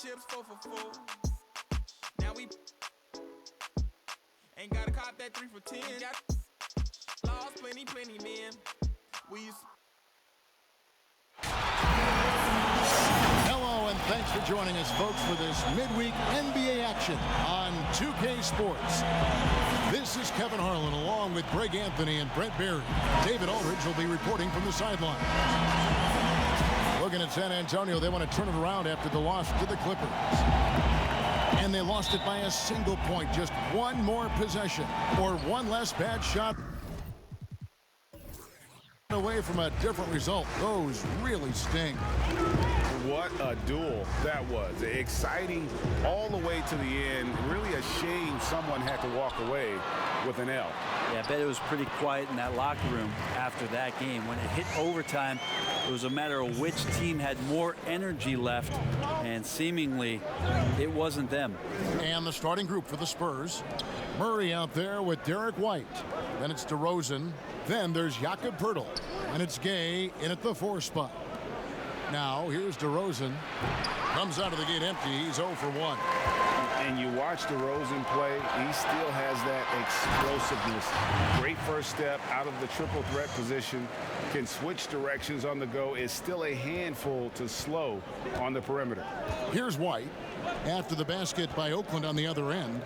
chips 4 for 4. Now we ain't gotta cop that 3 for 10. Got lost plenty men. We used Hello and thanks for joining us, folks, for this midweek NBA action on 2K Sports. This is Kevin Harlan along with Greg Anthony and Brett Berry. David Aldridge will be reporting from the sideline. Looking at San Antonio, they want to turn it around after the loss to the Clippers. And they lost it by a single point. Just one more possession or one less bad shot away from a different result. Those really sting. What a duel that was. Exciting all the way to the end. Really a shame someone had to walk away with an L. Yeah, I bet it was pretty quiet in that locker room after that game. When it hit overtime, it was a matter of which team had more energy left, and seemingly it wasn't them. And the starting group for the Spurs. Murray out there with Derek White. Then it's DeRozan. Then there's Jakob Poeltl. And it's Gay in at the 4 spot. Now, here's DeRozan. Comes out of the gate empty. He's 0 for 1. And you watch DeRozan play, he still has that explosiveness. Great first step out of the triple threat position. Can switch directions on the go. Is still a handful to slow on the perimeter. Here's White after the basket by Oakland on the other end.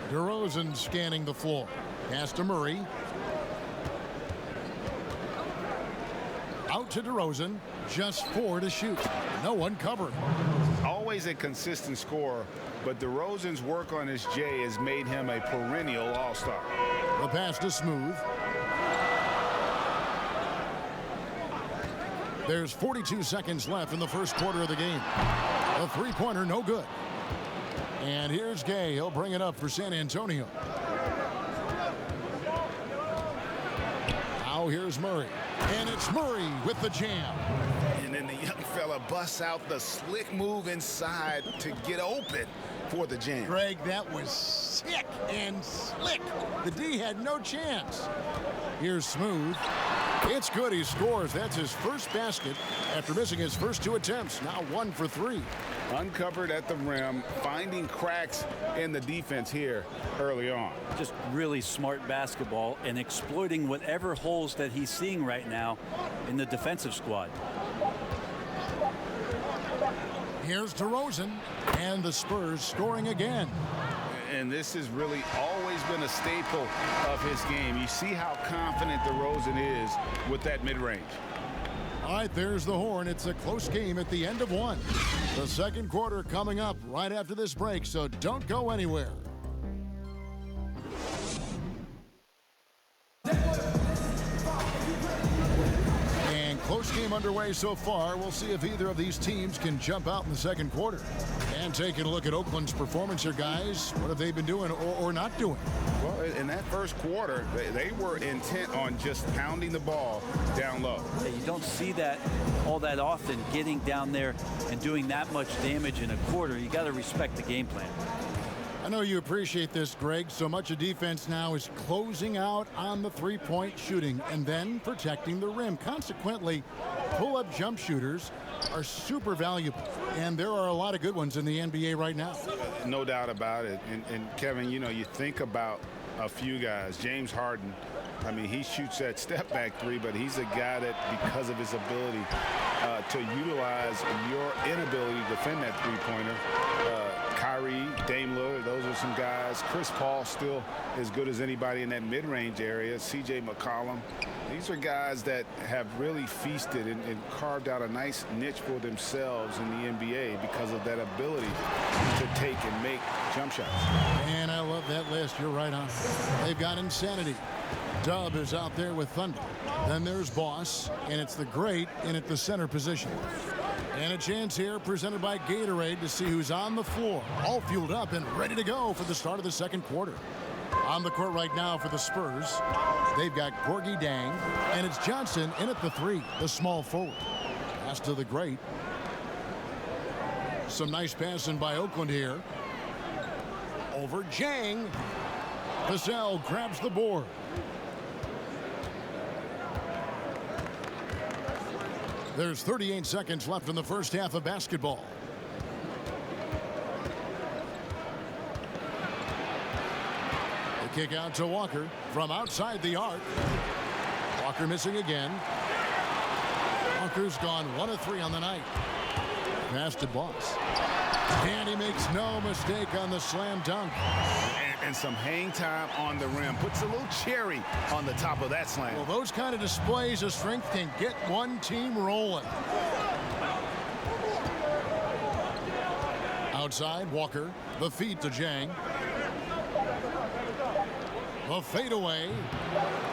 DeRozan scanning the floor. Pass to Murray. Out to DeRozan. Just 4 to shoot. No one covering. Always a consistent scorer, but DeRozan's work on his J has made him a perennial all-star. The pass to Smooth. There's 42 seconds left in the first quarter of the game. A three-pointer, no good. And here's Gay. He'll bring it up for San Antonio. Now here's Murray. And it's Murray with the jam. And then the young fella busts out the slick move inside to get open for the jam. Greg, that was sick and slick. The D had no chance. Here's Smooth. It's good. He scores. That's his first basket after missing his first 2 attempts. Now 1 for 3. Uncovered at the rim, finding cracks in the defense here early on. Just really smart basketball and exploiting whatever holes that he's seeing right now in the defensive squad. Here's DeRozan, and the Spurs scoring again. And this has really always been a staple of his game. You see how confident DeRozan is with that mid-range. All right, there's the horn. It's a close game at the end of 1. The second quarter coming up right after this break, so don't go anywhere. And close game underway so far. We'll see if either of these teams can jump out in the second quarter. And taking a look at Oakland's performance here, guys. What have they been doing or not doing? Well, in that first quarter, they were intent on just pounding the ball down low. Yeah, you don't see that all that often, getting down there and doing that much damage in a quarter. You got to respect the game plan. I know you appreciate this, Greg. So much of defense now is closing out on the three-point shooting and then protecting the rim. Consequently, pull-up jump shooters are super valuable, and there are a lot of good ones in the NBA right now. No doubt about it. And Kevin, you know, you think about a few guys. James Harden, I mean, he shoots that step-back 3, but he's a guy that, because of his ability to utilize your inability to defend that three-pointer, Kyrie, Dame Lillard, those are some guys. Chris Paul still as good as anybody in that mid-range area. C.J. McCollum. These are guys that have really feasted and carved out a nice niche for themselves in the NBA because of that ability to take and make jump shots. And I love that list. You're right on. They've got Insanity. Dub is out there with Thunder. Then there's Boss, and it's the Great in at the center position. And a chance here presented by Gatorade to see who's on the floor, all fueled up and ready to go for the start of the second quarter. On the court right now for the Spurs, they've got Gorgie Dang, and it's Johnson in at the 3, the small forward. Pass to the Great. Some nice passing by Oakland here. Over Jang. Vassell grabs the board. There's 38 seconds left in the first half of basketball. The kick out to Walker from outside the arc. Walker missing again. Walker's gone 1 of 3 on the night. Pass to Boss. And he makes no mistake on the slam dunk. And some hang time on the rim. Puts a little cherry on the top of that slam. Well, those kind of displays of strength can get one team rolling. Outside, Walker. The feed to Jang. The fadeaway.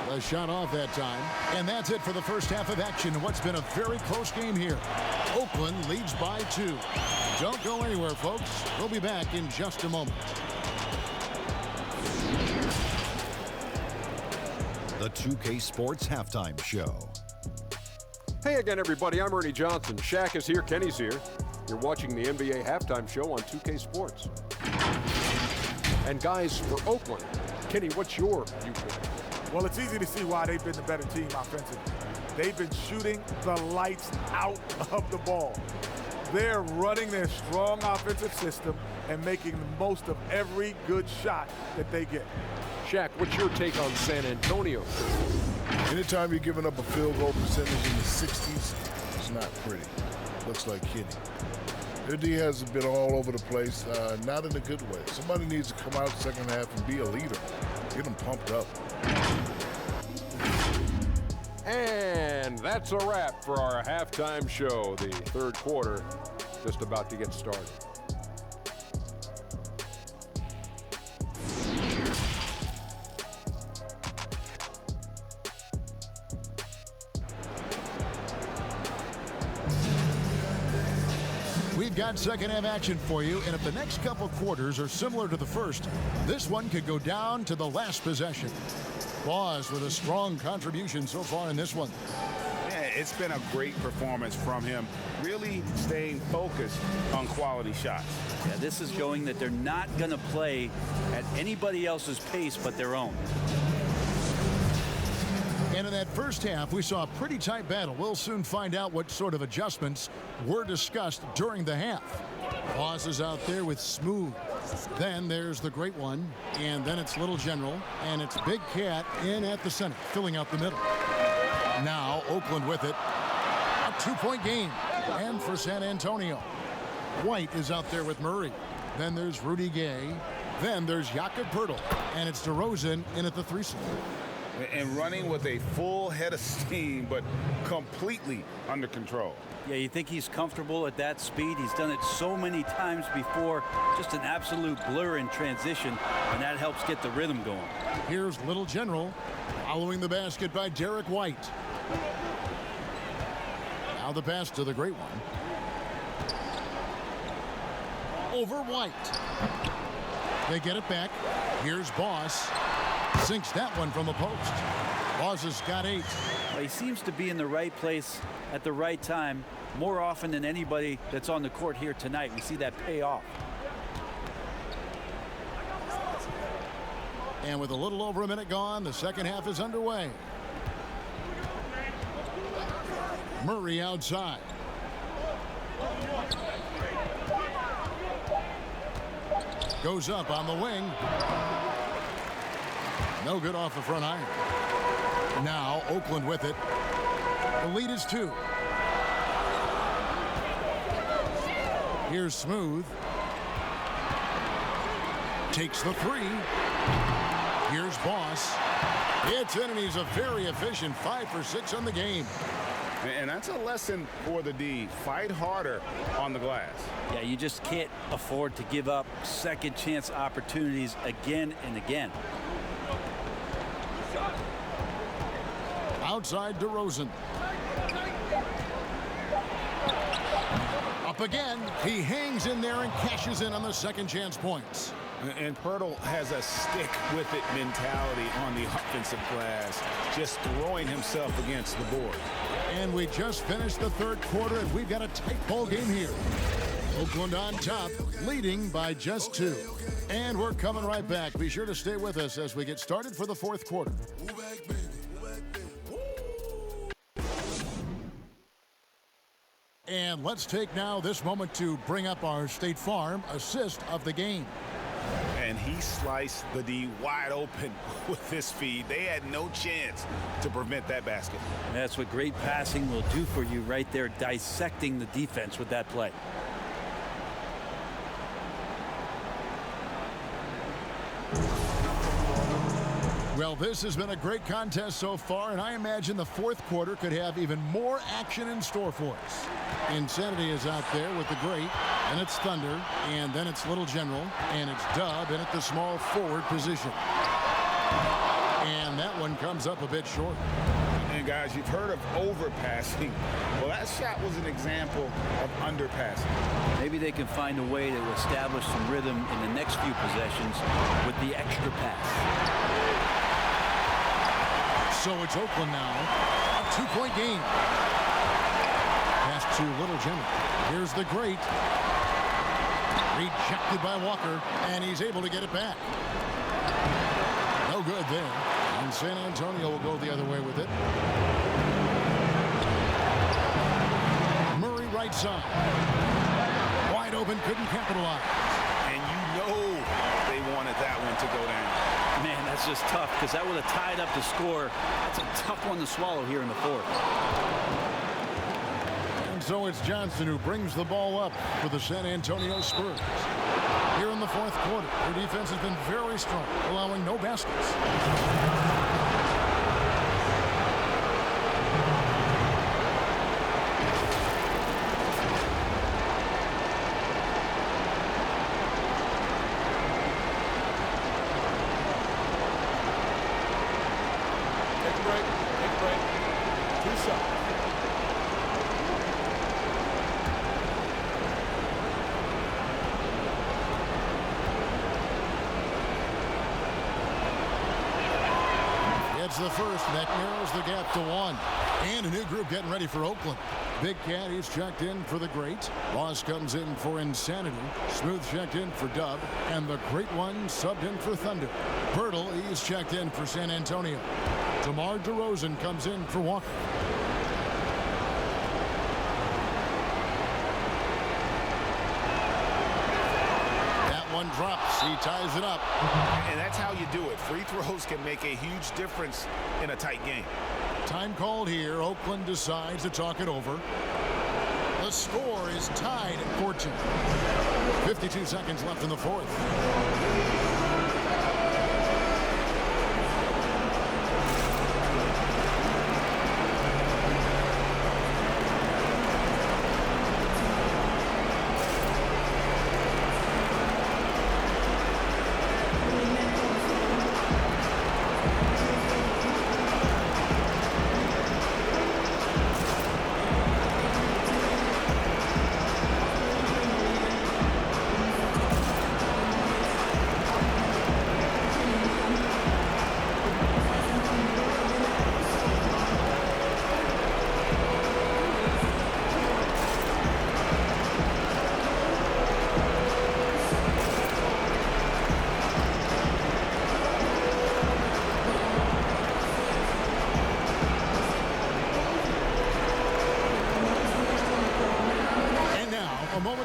The shot off that time. And that's it for the first half of action in what's been a very close game here. Oakland leads by 2. Don't go anywhere, folks. We'll be back in just a moment. The 2K Sports Halftime Show. Hey again, everybody. I'm Ernie Johnson. Shaq is here. Kenny's here. You're watching the NBA Halftime Show on 2K Sports. And guys, for Oakland, Kenny, what's your viewpoint? Well, it's easy to see why they've been the better team offensively. They've been shooting the lights out of the ball. They're running their strong offensive system and making the most of every good shot that they get. Shaq, what's your take on San Antonio? Anytime you're giving up a field goal percentage in the 60s, it's not pretty. Looks like kidding. Their D has been all over the place, not in a good way. Somebody needs to come out second half and be a leader. Get them pumped up. And that's a wrap for our halftime show. The third quarter just about to get started. We've got second half action for you, and if the next couple quarters are similar to the first, this one could go down to the last possession. Boss with a strong contribution so far in this one. Yeah, it's been a great performance from him, really staying focused on quality shots. Yeah, this is showing that they're not going to play at anybody else's pace but their own. And in that first half, we saw a pretty tight battle. We'll soon find out what sort of adjustments were discussed during the half. Boss is out there with Smooth. Then there's the great one, and then it's Little General, and it's Big Cat in at the center, filling out the middle. Now Oakland with it. A 2-point game. And for San Antonio, White is out there with Murray. Then there's Rudy Gay. Then there's Jakob Poeltl, and it's DeRozan in at the threesome. And running with a full head of steam, but completely under control. Yeah, you think he's comfortable at that speed. He's done it so many times before. Just an absolute blur in transition, and that helps get the rhythm going. Here's Little General following the basket by Derek White. Now the pass to the great one. Over White. They get it back. Here's Boss. Sinks that one from the post. Boss has got 8. Well, he seems to be in the right place at the right time more often than anybody that's on the court here tonight. We see that pay off. And with a little over a minute gone, the second half is underway. Murray outside. Goes up on the wing. No good off the front iron. Now Oakland with it. The lead is 2. Here's Smooth. Takes the 3. Here's Boss. It's in, and he's a very efficient 5 for 6 on the game. And that's a lesson for the D. Fight harder on the glass. Yeah, you just can't afford to give up second chance opportunities again and again. Outside DeRozan. Up again. He hangs in there and cashes in on the second chance points. And Poeltl has a stick with it mentality on the offensive glass, just throwing himself against the board. And we just finished the third quarter, and we've got a tight ball game here. Oakland on top, leading by just 2. And we're coming right back. Be sure to stay with us as we get started for the fourth quarter. And let's take now this moment to bring up our State Farm assist of the game. And he sliced the D wide open with his feed. They had no chance to prevent that basket. That's what great passing will do for you right there, dissecting the defense with that play. Well, this has been a great contest so far, and I imagine the fourth quarter could have even more action in store for us. Insanity is out there with the great, and it's Thunder, and then it's Little General, and it's Dub, and at the small forward position. And that one comes up a bit short. And guys, you've heard of overpassing. Well, that shot was an example of underpassing. Maybe they can find a way to establish some rhythm in the next few possessions with the extra pass. So it's Oakland now, a 2-point game. Pass to Little General. Here's the great. Rejected by Walker, and he's able to get it back. No good there. And San Antonio will go the other way with it. Murray right side. Wide open, couldn't capitalize. And you know they wanted that one to go down. Man, that's just tough because that would have tied up the score. That's a tough one to swallow here in the fourth. And so it's Johnson who brings the ball up for the San Antonio Spurs. Here in the fourth quarter, their defense has been very strong, allowing no baskets. It's the first that narrows the gap to 1. And a new group getting ready for Oakland. Big Cat, he's checked in for the great. Ross comes in for Insanity. Smooth checked in for Dub. And the great one subbed in for Thunder. Pirtle, he's checked in for San Antonio. DeMar DeRozan comes in for Walker. One drops, he ties it up. And that's how you do it. Free throws can make a huge difference in a tight game. Time called here. Oakland decides to talk it over. The score is tied at 14. 52 seconds left in the fourth.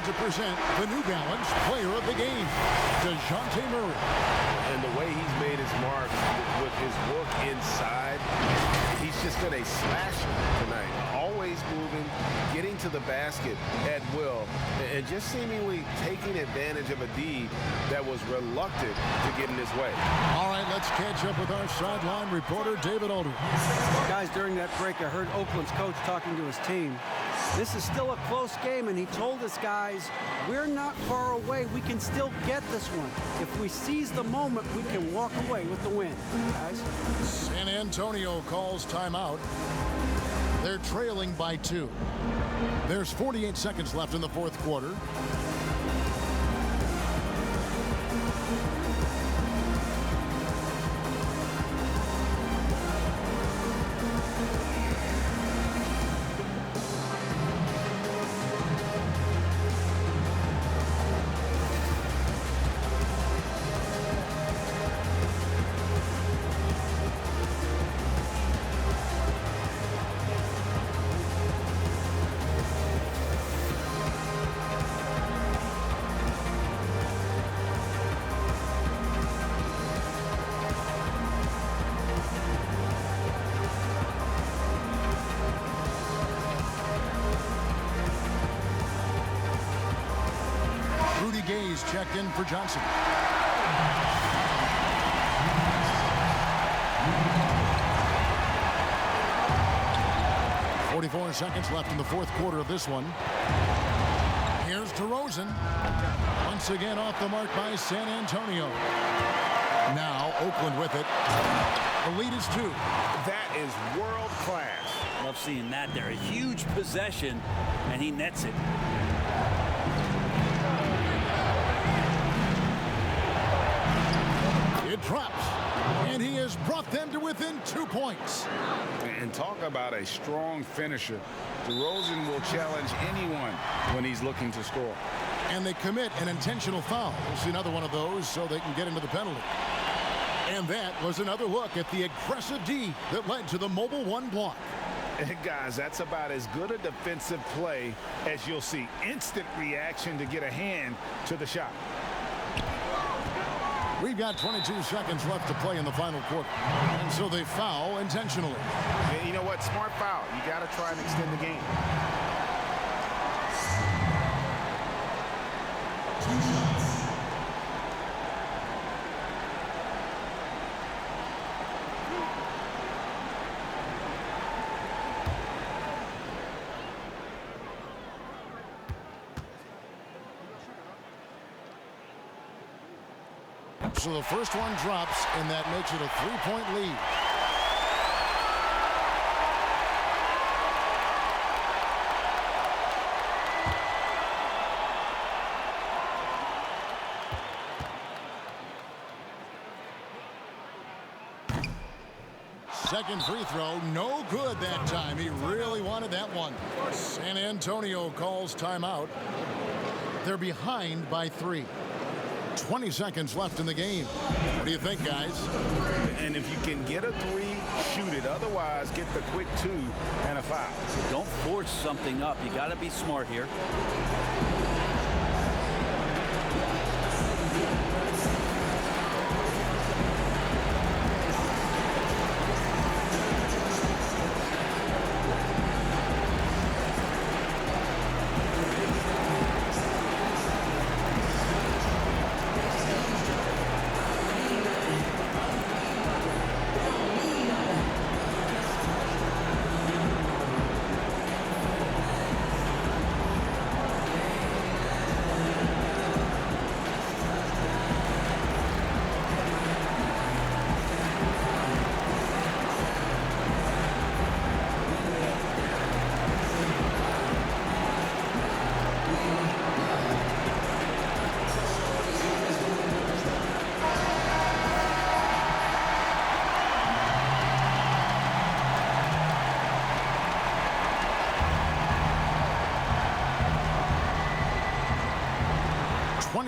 To present the New Balance Player of the Game, DeJounte Murray. And the way he's made his mark with his work inside, he's just been a slasher tonight. Always moving, getting to the basket at will, and just seemingly taking advantage of a D that was reluctant to get in his way. All right, let's catch up with our sideline reporter, David Aldridge. Guys, during that break, I heard Oakland's coach talking to his team. This is still a close game, and he told us, guys, we're not far away. We can still get this one. If we seize the moment, we can walk away with the win, guys. San Antonio calls timeout. They're trailing by 2. There's 48 seconds left in the fourth quarter. Gay's checked in for Johnson. 44 seconds left in the fourth quarter of this one. Here's DeRozan. Once again off the mark by San Antonio. Now Oakland with it. The lead is 2. That is world class. Love seeing that there. A huge possession, and he nets it. It drops, and he has brought them to within 2 points. And talk about a strong finisher. DeRozan will challenge anyone when he's looking to score. And they commit an intentional foul. We'll see another one of those so they can get into the penalty. And that was another look at the aggressive D that led to the mobile 1 block. And guys, that's about as good a defensive play as you'll see. Instant reaction to get a hand to the shot. We've got 22 seconds left to play in the final quarter. And so they foul intentionally. And you know what? Smart foul. You got to try and extend the game. So the first one drops, and that makes it a 3-point lead. Second free throw, no good that time. He really wanted that one. San Antonio calls timeout. They're behind by 3. 20 seconds left in the game. What do you think, guys? And if you can get a 3, shoot it. Otherwise, get the quick 2 and a foul. Don't force something up. You got to be smart here.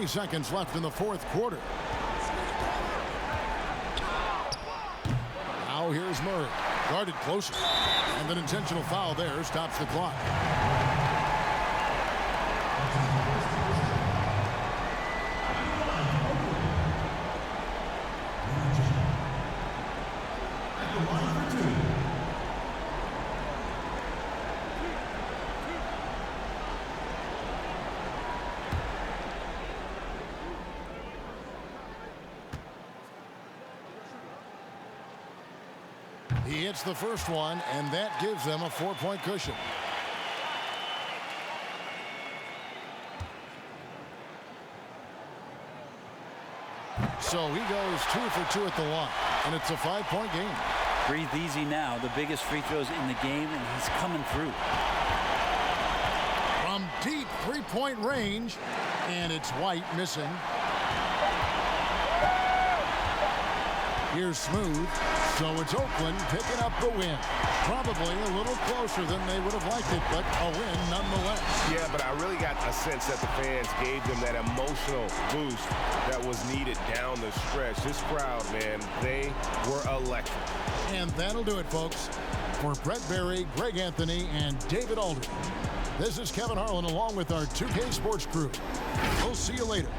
Seconds left in the fourth quarter. Now here's Murray. Guarded closer. And an intentional foul there stops the clock. He hits the first one, and that gives them a 4-point cushion. So he goes 2 for 2 at the line, and it's a 5-point game. Breathe easy now. The biggest free throws in the game, and he's coming through. From deep 3-point range, and it's White missing. Here's Smooth. So it's Oakland picking up the win. Probably a little closer than they would have liked it, but a win nonetheless. Yeah, but I really got a sense that the fans gave them that emotional boost that was needed down the stretch. This crowd, man, they were electric. And that'll do it, folks. For Brett Berry, Greg Anthony, and David Aldridge, this is Kevin Harlan along with our 2K Sports crew. We'll see you later.